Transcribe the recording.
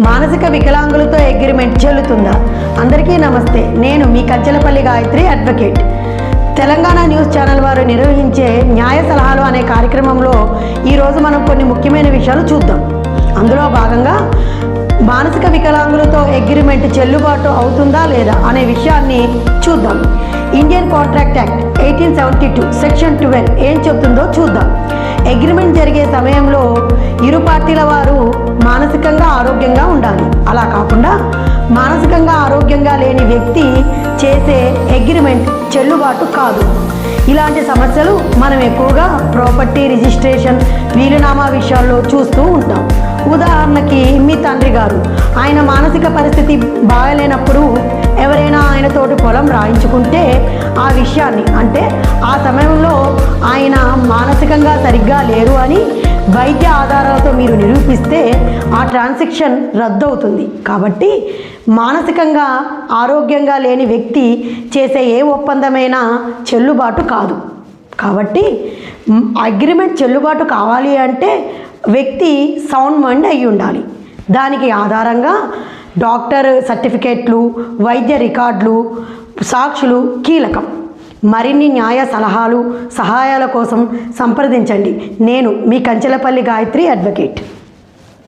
మానసిక వికలాంగులతో అగ్రిమెంట్ చెల్లుతుందా? అందరికీ నమస్తే. నేను మీ Kanchelapalli Gayatri advocate. Telangana news channel వారు నిర్వహించే న్యాయ సలహాలు అనే కార్యక్రమంలో ఈరోజు మనం కొన్ని ముఖ్యమైన విషయాలు చూద్దాం. అందులో భాగంగా మానసిక వికలాంగులతో అగ్రిమెంట్ చెల్లుబాటు అవుతుందా లేదా అనే విషయాన్ని చూద్దాం. ఇండియన్ కాంట్రాక్ట్ యాక్ట్ 1872 సెక్షన్ 12 ఏం చెప్తుందో చూద్దాం. అగ్రిమెంట్ జరిగే సమయంలో ఇరు పార్టీల వారు మానసికంగా ఆరోగ్యంగా ఉండాలి. అలా కాకుండా మానసికంగా ఆరోగ్యంగా లేని వ్యక్తి చేసే అగ్రిమెంట్ చెల్లుబాటు కాదు. ఇలాంటి సమస్యలు మనం ఎక్కువగా ప్రాపర్టీ రిజిస్ట్రేషన్, వీలునామా విషయాల్లో చూస్తూ ఉంటాం. ఉదాహరణకి మీ తండ్రి గారు, ఆయన మానసిక పరిస్థితి బాగలేనప్పుడు ఎవరైనా ఆయనతోటి పొలం రాయించుకుంటే ఆ విషయాన్ని, అంటే ఆ సమయంలో ఆయన మానసికంగా సరిగ్గా లేరు అని వైద్య ఆధారాలతో మీరు నిరూపిస్తే ఆ ట్రాన్సాక్షన్ రద్దు అవుతుంది. కాబట్టి మానసికంగా ఆరోగ్యంగా లేని వ్యక్తి చేసే ఏ ఒప్పందమైనా చెల్లుబాటు కాదు. కాబట్టి అగ్రిమెంట్ చెల్లుబాటు కావాలి అంటే వ్యక్తి సౌండ్ మైండ్ అయి ఉండాలి. దానికి ఆధారంగా డాక్టర్ సర్టిఫికేట్లు, వైద్య రికార్డులు, సాక్షులు కీలకం. మరిన్ని న్యాయ సలహాలు, సహాయాల కోసం సంప్రదించండి. నేను మీ కంచెలపల్లి గాయత్రి అడ్వకేట్.